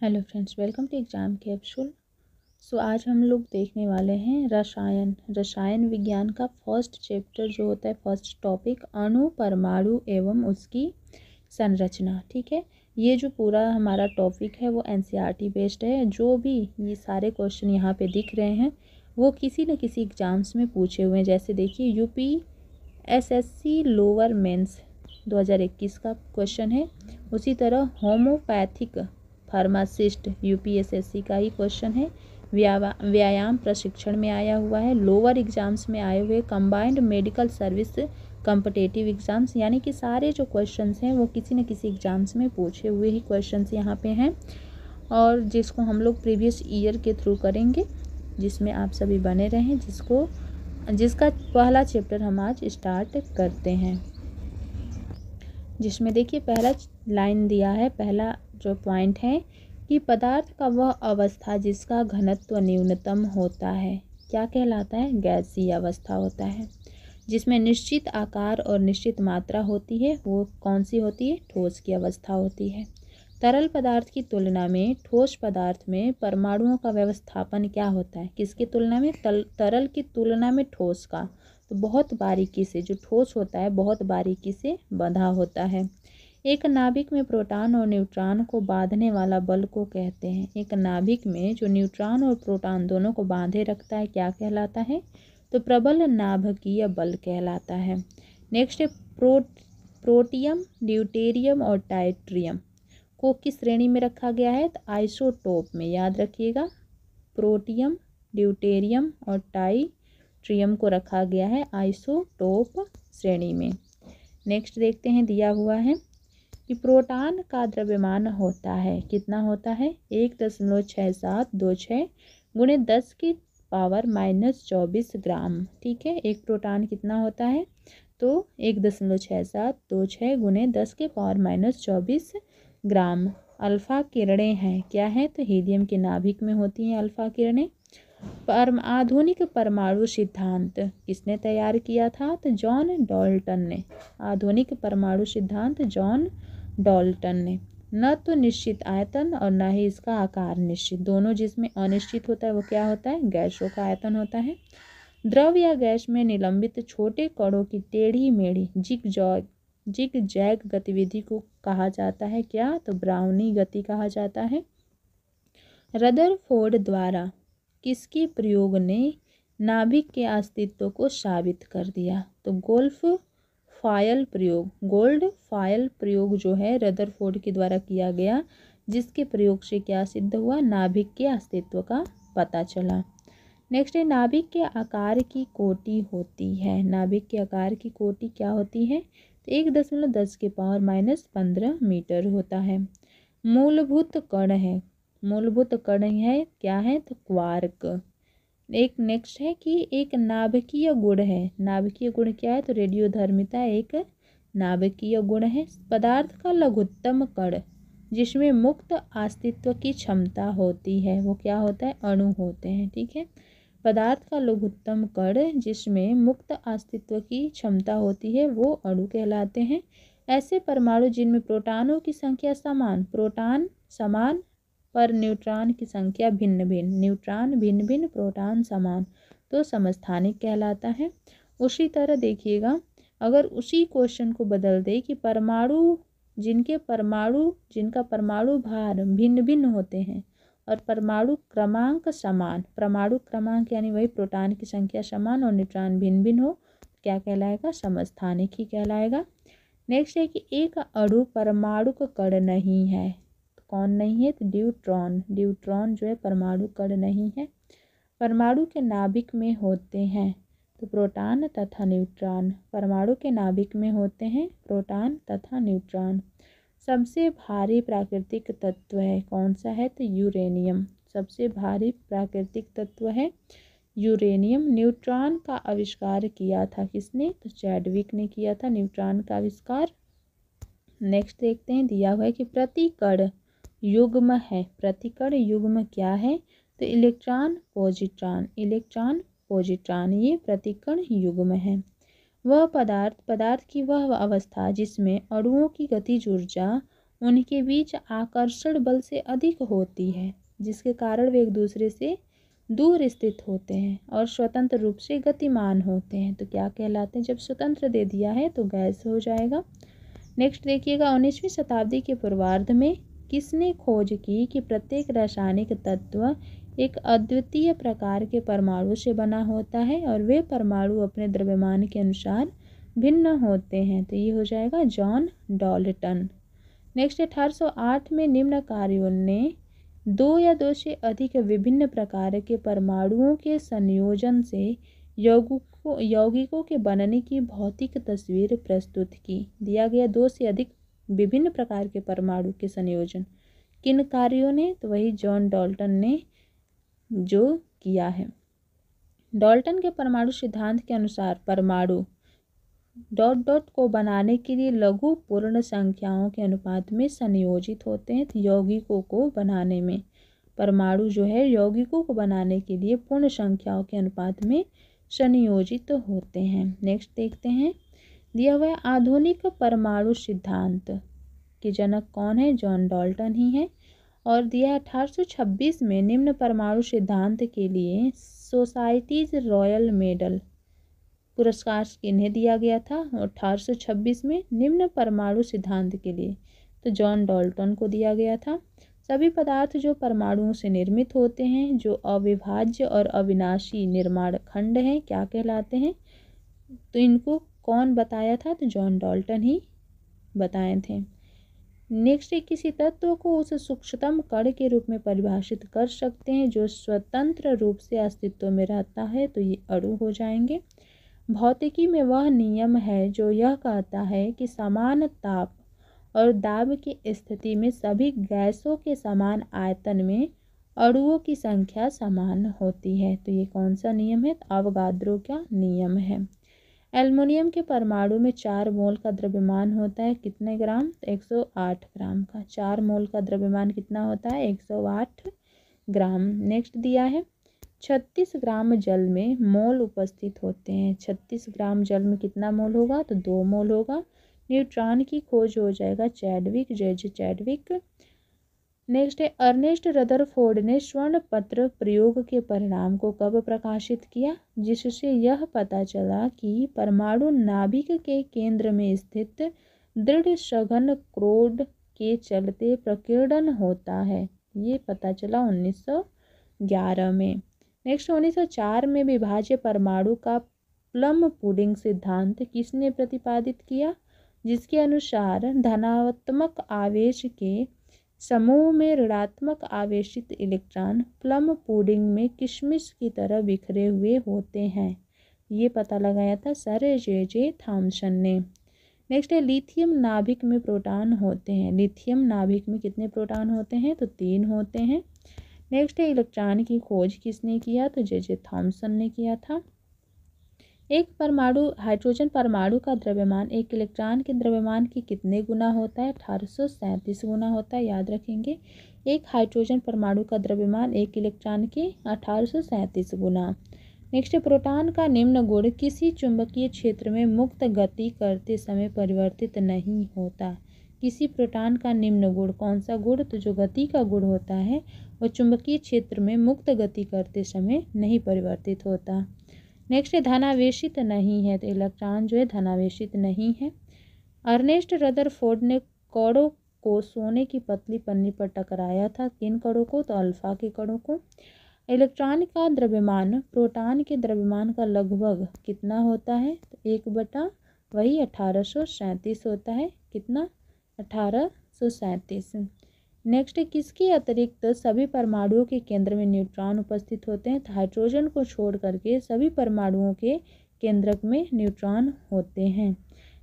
Hello friends, welcome to Exam Capsule. आज हम लोग देखने वाले हैं रसायन विज्ञान का फर्स्ट चैप्टर जो होता है, फर्स्ट टॉपिक अणु, परमाणु एवं उसकी संरचना। ठीक है, ये जो पूरा हमारा टॉपिक है वो एनसीईआरटी बेस्ड है। जो भी ये सारे क्वेश्चन यहाँ पे दिख रहे हैं वो किसी न किसी एग्जाम्स में पूछे हुए हैं। जैसे देखिए, यूपी एसएससी लोअर मेंस 2021 का क्वेश्चन है। उसी तरह होम्योपैथिक फार्मासिस्ट यूपीएसएससी का ही क्वेश्चन है। व्यायाम प्रशिक्षण में आया हुआ है। लोअर एग्जाम्स में आए हुए combined medical service competitive exams, यानी कि सारे जो क्वेश्चंस हैं वो किसी न किसी एग्जाम्स में पूछे हुए ही क्वेश्चंस यहाँ पे हैं, और जिसको हम लोग प्रीवियस ईयर के थ्रू करेंगे, जिसमें आप सभी बने रहें। जिसका पहला चैप्टर हम आज स्टार्ट करते हैं, जिसमें देखिए पहला लाइन दिया है। पहला जो पॉइंट है कि पदार्थ का वह अवस्था जिसका घनत्व न्यूनतम होता है क्या कहलाता है? गैसीय अवस्था होता है। जिसमें निश्चित आकार और निश्चित मात्रा होती है, वो कौन सी होती है? ठोस की अवस्था होती है। तरल पदार्थ की तुलना में ठोस पदार्थ में परमाणुओं का व्यवस्थापन क्या होता है? किसकी तुलना में? तरल की तुलना में ठोस का। तो बहुत बारीकी से, जो ठोस होता है बहुत बारीकी से बंधा होता है। एक नाभिक में प्रोटॉन और न्यूट्रॉन को बांधने वाला बल को कहते हैं। एक नाभिक में जो न्यूट्रॉन और प्रोटॉन दोनों को बांधे रखता है क्या कहलाता है? तो प्रबल नाभिकीय बल कहलाता है। नेक्स्ट है प्रोटियम, ड्यूटेरियम और टाइट्रियम को किस श्रेणी में रखा गया है? तो आइसोटोप में। याद रखिएगा, प्रोटियम, ड्यूटेरियम और टाइट्रियम को रखा गया है आइसोटोप श्रेणी में। नेक्स्ट देखते हैं, दिया हुआ है कि प्रोटॉन का द्रव्यमान होता है, कितना होता है? 1.6726 गुणे 10 की पावर -24 ग्राम। ठीक है, एक प्रोटॉन कितना होता है? तो 1.6726 गुणे 10 के पावर -24 ग्राम। अल्फा किरणें हैं, क्या है? तो हीलियम के नाभिक में होती हैं अल्फा किरणें। आधुनिक परमाणु सिद्धांत किसने तैयार किया था? तो जॉन डाल्टन ने। आधुनिक परमाणु सिद्धांत जॉन डाल्टन ने। न तो निश्चित आयतन और न ही इसका आकार निश्चित, दोनों जिसमें अनिश्चित होता है वो क्या होता है? गैसों का आयतन होता है। द्रव या गैस में निलंबित छोटे कणों की टेढ़ी मेढ़ी जिग जैग गतिविधि को कहा जाता है क्या? तो ब्राउनी गति कहा जाता है। रदरफोर्ड द्वारा किसके प्रयोग ने नाभिक के अस्तित्व को साबित कर दिया? तो गोल्ड फायल प्रयोग जो है रदरफोर्ड के द्वारा किया गया, जिसके प्रयोग से क्या सिद्ध हुआ? नाभिक के अस्तित्व का पता चला। नेक्स्ट है, नाभिक के आकार की कोटि होती है। नाभिक के आकार की कोटि क्या होती है? तो 1.10 के पावर -15 मीटर होता है। मूलभूत कण है, मूलभूत कण है क्या है? तो क्वार्क। एक नेक्स्ट है कि एक नाभिकीय गुण है। नाभिकीय गुण क्या है? तो रेडियोधर्मिता एक नाभिकीय गुण है। पदार्थ का लघुत्तम कण जिसमें मुक्त अस्तित्व की क्षमता होती है, वो क्या होता है? अणु होते हैं। ठीक है, पदार्थ का लघुत्तम कण जिसमें मुक्त अस्तित्व की क्षमता होती है वो अणु कहलाते हैं। ऐसे परमाणु जिनमें प्रोटॉनों की संख्या समान, प्रोटॉन समान पर न्यूट्रॉन की संख्या भिन्न भिन्न, न्यूट्रॉन भिन्न भिन्न, प्रोटॉन समान, तो समस्थानिक कहलाता है। उसी तरह देखिएगा, अगर उसी क्वेश्चन को बदल दे कि जिनका परमाणु भार भिन्न भिन्न होते हैं और परमाणु क्रमांक समान, परमाणु क्रमांक यानी वही प्रोटॉन की संख्या समान और न्यूट्रॉन भिन्न भिन्न हो, क्या कहलाएगा? समस्थानिक ही कहलाएगा। नेक्स्ट है कि एक अणु परमाणु का कण नहीं है। तो कौन नहीं है? तो ड्यूट्रॉन। ड्यूट्रॉन जो है परमाणु कण नहीं है। परमाणु के नाभिक में होते हैं तो प्रोटॉन तथा न्यूट्रॉन। परमाणु के नाभिक में होते हैं प्रोटॉन तथा न्यूट्रॉन। सबसे भारी प्राकृतिक तत्व है, कौन सा है? तो यूरेनियम। सबसे भारी प्राकृतिक तत्व है यूरेनियम। न्यूट्रॉन का आविष्कार किया था किसने? तो चैडविक ने किया था न्यूट्रॉन का आविष्कार। नेक्स्ट देखते हैं, दिया हुआ है कि प्रतिकण युग्म है। प्रतिकण युग्म क्या है? तो इलेक्ट्रॉन पॉजिट्रॉन, इलेक्ट्रॉन पॉजिट्रॉन, ये प्रतिकण युग्म है। वह पदार्थ की वह अवस्था जिसमें अणुओं की गतिज ऊर्जा उनके बीच आकर्षण बल से अधिक होती है, जिसके कारण वे एक दूसरे से दूर स्थित होते हैं और स्वतंत्र रूप से गतिमान होते हैं। तो क्या कहलाते हैं? जब स्वतंत्र दे दिया है तो गैस हो जाएगा। नेक्स्ट देखिएगा, 19वीं शताब्दी के पूर्वार्ध में किसने खोज की कि प्रत्येक रासायनिक तत्व एक अद्वितीय प्रकार के परमाणु से बना होता है और वे परमाणु अपने द्रव्यमान के अनुसार भिन्न होते हैं? तो ये हो जाएगा जॉन डॉल्टन। नेक्स्ट 1808 में निम्न कार्यों ने दो या दो से अधिक विभिन्न प्रकार के परमाणुओं के संयोजन से यौगिकों के बनने की भौतिक तस्वीर प्रस्तुत की। दिया गया दो से अधिक विभिन्न प्रकार के परमाणु के संयोजन किन कार्यों ने? तो वही जॉन डाल्टन ने जो किया है। डाल्टन के परमाणु सिद्धांत के अनुसार परमाणु डॉट डॉट को बनाने के लिए लघु पूर्ण संख्याओं के अनुपात में संयोजित होते हैं। तो यौगिकों को बनाने में परमाणु जो है यौगिकों को बनाने के लिए पूर्ण संख्याओं के अनुपात में संयोजित होते हैं। नेक्स्ट देखते हैं, दिया हुआ है आधुनिक परमाणु सिद्धांत के जनक कौन है? जॉन डाल्टन ही है। और दिया है 1826 में निम्न परमाणु सिद्धांत के लिए सोसाइटीज रॉयल मेडल पुरस्कार किन्हें दिया गया था? 1826 में निम्न परमाणु सिद्धांत के लिए तो जॉन डाल्टन को दिया गया था। सभी पदार्थ जो परमाणुओं से निर्मित होते हैं, जो अविभाज्य और अविनाशी निर्माण खंड हैं, क्या कहलाते हैं? तो इनको कौन बताया था? तो जॉन डाल्टन ही बताए थे। नेक्स्ट, किसी तत्व को उस सूक्ष्मतम कण के रूप में परिभाषित कर सकते हैं जो स्वतंत्र रूप से अस्तित्व में रहता है, तो ये अणु हो जाएंगे। भौतिकी में वह नियम है जो यह कहता है कि समान ताप और दाब की स्थिति में सभी गैसों के समान आयतन में अणुओं की संख्या समान होती है। तो ये कौन सा नियम है? अवगाद्रो का नियम है। एल्युमिनियम के परमाणु में 4 मोल का द्रव्यमान होता है, कितने ग्राम? 108 ग्राम का। 4 मोल का द्रव्यमान कितना होता है? 108 ग्राम। नेक्स्ट दिया है 36 ग्राम जल में मोल उपस्थित होते हैं। 36 ग्राम जल में कितना मोल होगा? तो 2 मोल होगा। न्यूट्रॉन की खोज हो जाएगा चैडविक, जे चैडविक। नेक्स्ट है अर्नेस्ट रदरफोर्ड ने स्वर्ण पत्र प्रयोग के परिणाम को कब प्रकाशित किया, जिससे यह पता चला कि परमाणु नाभिक के केंद्र में स्थित दृढ़ सघन क्रोड के चलते प्रकीर्णन होता है? ये पता चला 1911 में। नेक्स्ट 1904 में विभाज्य परमाणु का प्लम पुडिंग सिद्धांत किसने प्रतिपादित किया, जिसके अनुसार धनात्मक आवेश के समूह में ऋणात्मक आवेशित इलेक्ट्रॉन प्लम पुडिंग में किशमिश की तरह बिखरे हुए होते हैं? ये पता लगाया था सर जे थॉमसन ने। नेक्स्ट है लिथियम नाभिक में प्रोटॉन होते हैं। लिथियम नाभिक में कितने प्रोटॉन होते हैं? तो 3 होते हैं। नेक्स्ट है इलेक्ट्रॉन की खोज किसने किया? तो जे थॉमसन ने किया था। एक परमाणु हाइड्रोजन परमाणु का द्रव्यमान एक इलेक्ट्रॉन के द्रव्यमान की कितने गुना होता है? 1837 गुना होता है, याद रखेंगे। एक हाइड्रोजन परमाणु का द्रव्यमान एक इलेक्ट्रॉन के 1837 गुना। नेक्स्ट, प्रोटॉन का निम्न गुण किसी चुंबकीय क्षेत्र में मुक्त गति करते समय परिवर्तित नहीं होता। किसी प्रोटॉन का निम्न गुण कौन सा गुण? तो जो गति का गुण होता है वो चुंबकीय क्षेत्र में मुक्त गति करते समय नहीं परिवर्तित होता। नेक्स्ट, धनावेशित नहीं है, तो इलेक्ट्रॉन जो है धनावेशित नहीं है। अर्नेस्ट रदरफोर्ड ने कणों को सोने की पतली पन्नी पर टकराया था। किन कणों को? तो अल्फा के कणों को। इलेक्ट्रॉन का द्रव्यमान प्रोटॉन के द्रव्यमान का लगभग कितना होता है? तो 1 वही 1837 होता है। कितना? 1837। नेक्स्ट, किसके अतिरिक्त सभी परमाणुओं के केंद्र में न्यूट्रॉन उपस्थित होते हैं? तो हाइड्रोजन को छोड़ करके सभी परमाणुओं के केंद्रक में न्यूट्रॉन होते हैं।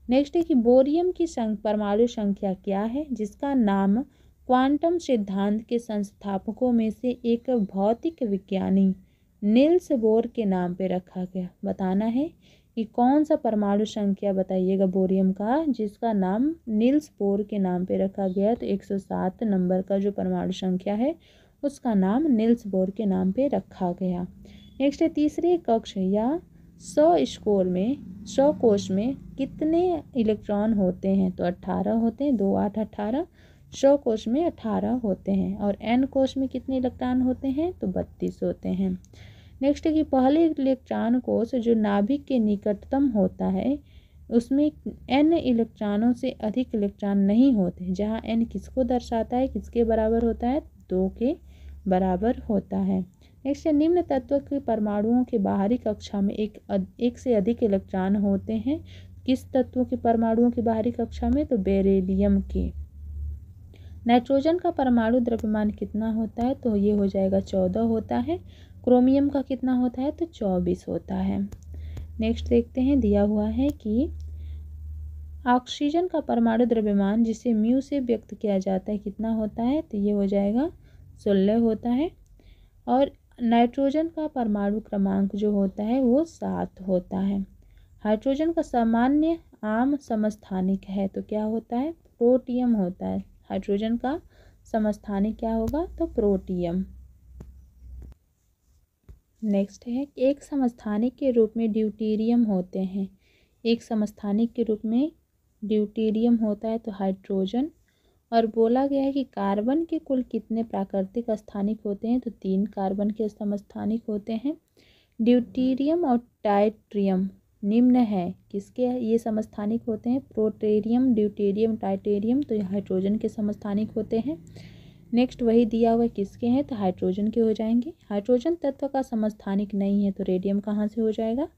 नेक्स्ट है कि बोरियम की परमाणु संख्या क्या है, जिसका नाम क्वांटम सिद्धांत के संस्थापकों में से एक भौतिक विज्ञानी नील्स बोर के नाम पे रखा गया। बताना है कि कौन सा परमाणु संख्या बताइएगा बोरियम का जिसका नाम नील्स बोर के नाम पे रखा गया। तो 107 नंबर का जो परमाणु संख्या है उसका नाम नील्स बोर के नाम पे रखा गया। नेक्स्ट है तीसरे कक्ष या 100 कोश में कितने इलेक्ट्रॉन होते हैं? तो 18 होते हैं। 2 8 18। 100 कोश में 18 होते हैं और n कोश में कितने इलेक्ट्रॉन होते हैं तो 32 होते हैं। नेक्स्ट है कि पहले इलेक्ट्रॉन कोश जो नाभिक के निकटतम होता है उसमें n इलेक्ट्रॉनों से अधिक इलेक्ट्रॉन नहीं होते, जहाँ n किसको दर्शाता है, किसके बराबर होता है, 2 के बराबर होता है। नेक्स्ट है निम्न तत्व के परमाणुओं के बाहरी कक्षा में एक से अधिक इलेक्ट्रॉन होते हैं। किस तत्वों के परमाणुओं की बाहरी कक्षा में तो बेरिलियम के। नाइट्रोजन का परमाणु द्रव्यमान कितना होता है तो ये हो जाएगा 14 होता है। क्रोमियम का कितना होता है तो 24 होता है। नेक्स्ट देखते हैं, दिया हुआ है कि ऑक्सीजन का परमाणु द्रव्यमान जिसे म्यू से व्यक्त किया जाता है कितना होता है तो ये हो जाएगा 16 होता है। और नाइट्रोजन का परमाणु क्रमांक जो होता है वो 7 होता है। हाइड्रोजन का सामान्य आम समस्थानिक है तो क्या होता है, प्रोटियम होता है। हाइड्रोजन का समस्थानिक क्या होगा तो प्रोटियम। नेक्स्ट है, एक समस्थानिक के रूप में ड्यूटेरियम होते हैं। एक समस्थानिक के रूप में ड्यूटेरियम होता है तो हाइड्रोजन। और बोला गया है कि कार्बन के कुल कितने प्राकृतिक स्थानिक होते हैं तो 3 कार्बन के समस्थानिक होते हैं। ड्यूटेरियम और टाइटेरियम निम्न है किसके ये समस्थानिक होते हैं, प्रोटेरियम, ड्यूटेरियम, टाइटेरियम तो ये हाइड्रोजन के समस्थानिक होते हैं। नेक्स्ट वही दिया हुआ किसके हैं तो हाइड्रोजन के हो जाएंगे। हाइड्रोजन तत्व का समस्थानिक नहीं है तो रेडियम कहाँ से हो जाएगा।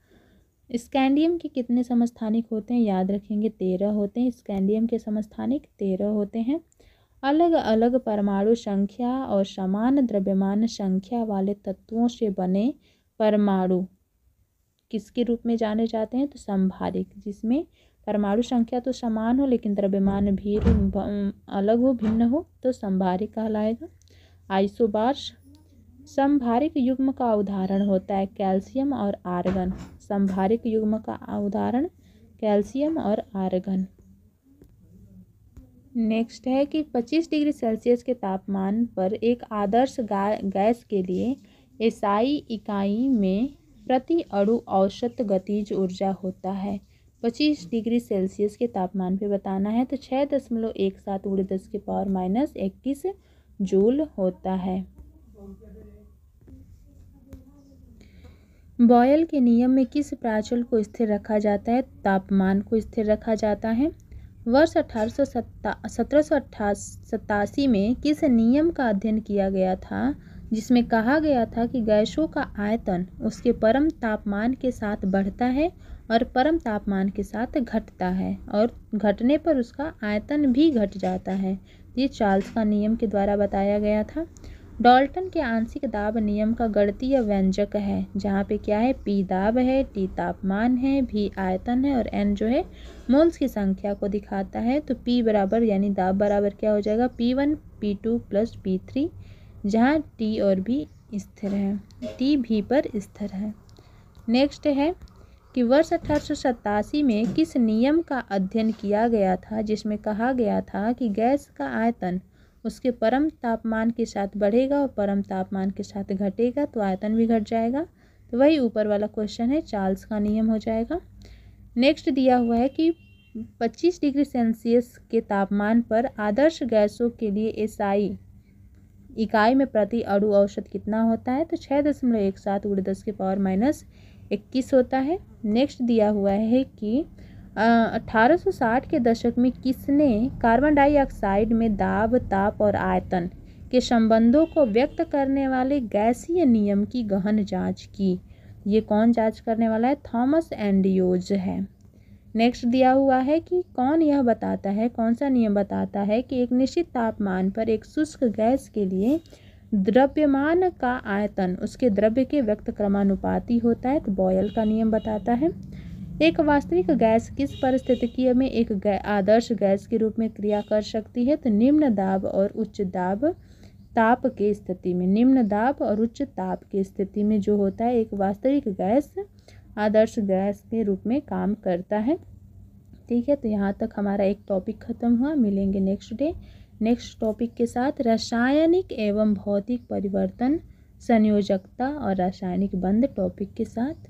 स्कैंडियम के कितने समस्थानिक होते हैं याद रखेंगे 13 होते हैं। स्कैंडियम के समस्थानिक 13 होते हैं। अलग अलग परमाणु संख्या और समान द्रव्यमान संख्या वाले तत्वों से बने परमाणु किसके रूप में जाने जाते हैं तो समभारिक, जिसमें परमाणु संख्या तो समान हो लेकिन द्रव्यमान भी अलग हो, भिन्न हो तो समभारिक कहलाएगा। आइसोबार्स समभारिक युग्म का उदाहरण होता है कैल्शियम और आर्गन। समभारिक युग्म का उदाहरण कैल्शियम और आर्गन। नेक्स्ट है कि 25 डिग्री सेल्सियस के तापमान पर एक आदर्श गैस के लिए एसआई इकाई में प्रति अणु औसत गतिज ऊर्जा होता है। 25 डिग्री सेल्सियस के तापमान पे बताना है तो 6.17 × 10⁻21 जूल होता है। बॉयल के नियम में किस प्राचल को स्थिर रखा जाता है, तापमान को स्थिर रखा जाता है। वर्ष 1787 में किस नियम का अध्ययन किया गया था जिसमें कहा गया था कि गैसों का आयतन उसके परम तापमान के साथ बढ़ता है और परम तापमान के साथ घटता है और घटने पर उसका आयतन भी घट जाता है। ये चार्ल्स का नियम के द्वारा बताया गया था। डाल्टन के आंशिक दाब नियम का गणितीय व्यंजक है जहाँ पे क्या है, P दाब है, T तापमान है, V आयतन है और N जो है मोल्स की संख्या को दिखाता है। तो P बराबर यानी दाब बराबर क्या हो जाएगा P1 P2 + P3, जहाँ T और V स्थिर है, T V पर स्थिर है। नेक्स्ट है कि वर्ष 1887 में किस नियम का अध्ययन किया गया था जिसमें कहा गया था कि गैस का आयतन उसके परम तापमान के साथ बढ़ेगा और परम तापमान के साथ घटेगा तो आयतन भी घट जाएगा। तो वही ऊपर वाला क्वेश्चन है, चार्ल्स का नियम हो जाएगा। नेक्स्ट दिया हुआ है कि 25 डिग्री सेल्सियस के तापमान पर आदर्श गैसों के लिए एसआई इकाई में प्रति अणु औसत कितना होता है तो 6.17 × 10⁻21 होता है। नेक्स्ट दिया हुआ है कि 1860 के दशक में किसने कार्बन डाइऑक्साइड में दाब, ताप और आयतन के संबंधों को व्यक्त करने वाले गैसीय नियम की गहन जांच की। ये कौन जांच करने वाला है, थॉमस एंड्रयूज है। नेक्स्ट दिया हुआ है कि कौन यह बताता है, कौन सा नियम बताता है कि एक निश्चित तापमान पर एक शुष्क गैस के लिए द्रव्यमान का आयतन उसके द्रव्य के व्यक्त क्रमानुपाती होता है तो बॉयल का नियम बताता है। एक वास्तविक गैस किस परिस्थितियों में एक आदर्श गैस के रूप में क्रिया कर सकती है तो निम्न दाब और उच्च दाब ताप के स्थिति में, निम्न दाब और उच्च ताप की स्थिति में जो होता है एक वास्तविक गैस आदर्श गैस के रूप में काम करता है। ठीक है, तो यहाँ तक हमारा एक टॉपिक खत्म हुआ। मिलेंगे नेक्स्ट डे नेक्स्ट टॉपिक के साथ, रासायनिक एवं भौतिक परिवर्तन, संयोजकता और रासायनिक बंध टॉपिक के साथ।